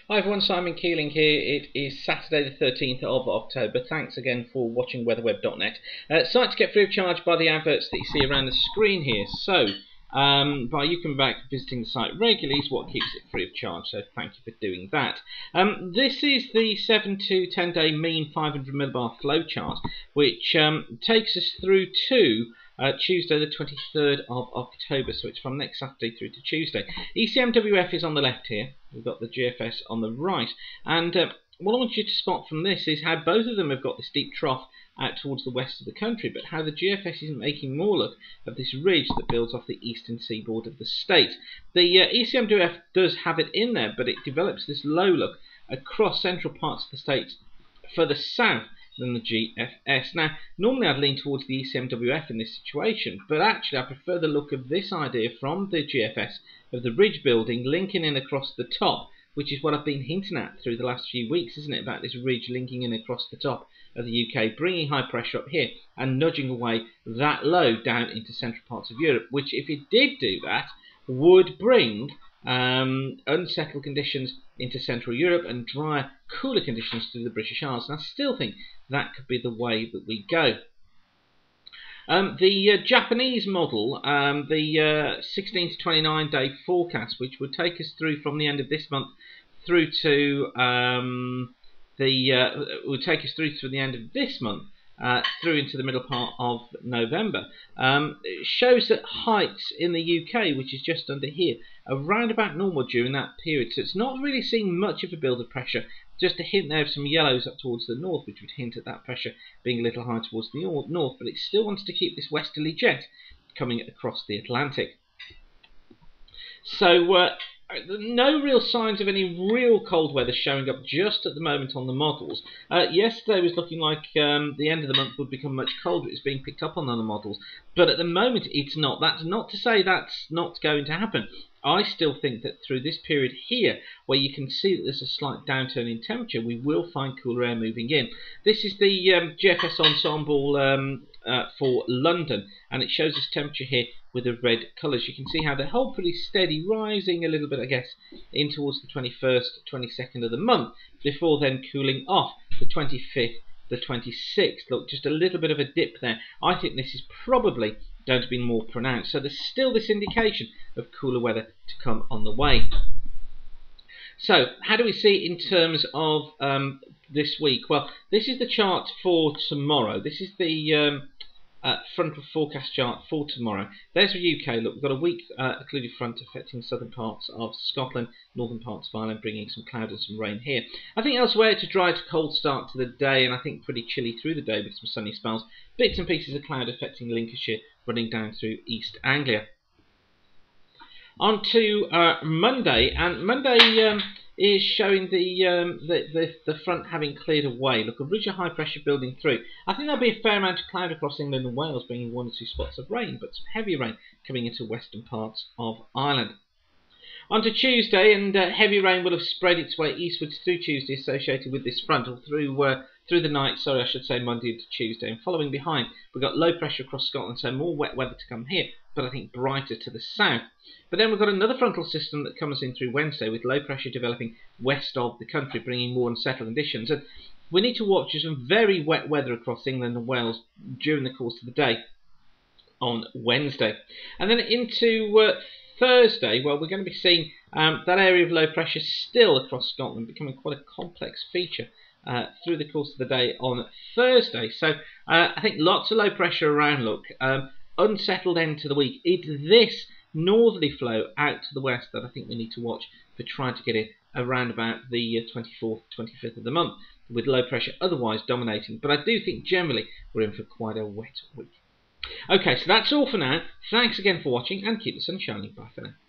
Hi everyone, Simon Keeling here. It is Saturday the 13th of October. Thanks again for watching weatherweb.net. Site to get free of charge by the adverts that you see around the screen here. So, by you coming back visiting the site regularly is what keeps it free of charge, so thank you for doing that. This is the 7 to 10 day mean 500 millibar flow chart, which takes us through to Tuesday the 23rd of October, so it's from next Saturday through to Tuesday. ECMWF is on the left here, we've got the GFS on the right, and what I want you to spot from this is how both of them have got this deep trough out towards the west of the country, but how the GFS is making more look of this ridge that builds off the eastern seaboard of the state. The ECMWF does have it in there, but it develops this low look across central parts of the state further south than the GFS. Now, normally I'd lean towards the ECMWF in this situation, but actually I prefer the look of this idea from the GFS of the ridge building linking in across the top, which is what I've been hinting at through the last few weeks, isn't it, about this ridge linking in across the top of the UK, bringing high pressure up here and nudging away that low down into central parts of Europe, which if it did do that would bring unsettled conditions into Central Europe and drier, cooler conditions to the British Isles. And I still think that could be the way that we go. The Japanese model, the 16 to 29 day forecast, which would take us through from the end of this month through to would take us through to the end of this month. Through into the middle part of November, it shows that heights in the UK, which is just under here, are round about normal during that period. So it's not really seeing much of a build of pressure, just a hint there of some yellows up towards the north, which would hint at that pressure being a little higher towards the north, but it still wants to keep this westerly jet coming across the Atlantic. So no real signs of any real cold weather showing up just at the moment on the models. Yesterday was looking like the end of the month would become much colder. It's being picked up on the models, but at the moment it's not. That's not to say that's not going to happen. I still think that through this period here, where you can see that there's a slight downturn in temperature, we will find cooler air moving in. This is the GFS ensemble for London, and it shows us temperature here with the red colours. You can see how they're hold pretty steady, rising a little bit, I guess, in towards the 21st, 22nd of the month, before then cooling off the 25th, the 26th. Look, just a little bit of a dip there. I think this is probably going to be more pronounced. So there's still this indication of cooler weather to come on the way. So how do we see in terms of this week? Well, this is the chart for tomorrow. This is the frontal forecast chart for tomorrow. There's the UK. Look, we've got a weak occluded front affecting southern parts of Scotland, northern parts of Ireland, bringing some cloud and some rain here. I think elsewhere it's a dry to cold start to the day, and I think pretty chilly through the day with some sunny spells. Bits and pieces of cloud affecting Lincolnshire, running down through East Anglia. On to Monday, and Monday is showing the front having cleared away. Look, a ridge of high pressure building through. I think there'll be a fair amount of cloud across England and Wales, bringing 1 or 2 spots of rain, but some heavy rain coming into western parts of Ireland. On to Tuesday, and heavy rain will have spread its way eastwards through Tuesday, associated with this front, or through the night, sorry, I should say Monday into Tuesday. And following behind, we've got low pressure across Scotland, so more wet weather to come here, but I think brighter to the south. But then we've got another frontal system that comes in through Wednesday, with low pressure developing west of the country, bringing more unsettled conditions. And we need to watch for some very wet weather across England and Wales during the course of the day on Wednesday. And then into Thursday, well, we're going to be seeing that area of low pressure still across Scotland, becoming quite a complex feature through the course of the day on Thursday. So I think lots of low pressure around. Look, unsettled end to the week. It's this northerly flow out to the west that I think we need to watch for trying to get it around about the 24th, 25th of the month, with low pressure otherwise dominating. But I do think generally we're in for quite a wet week. Okay, so that's all for now. Thanks again for watching, and keep the sun shining. Bye for now.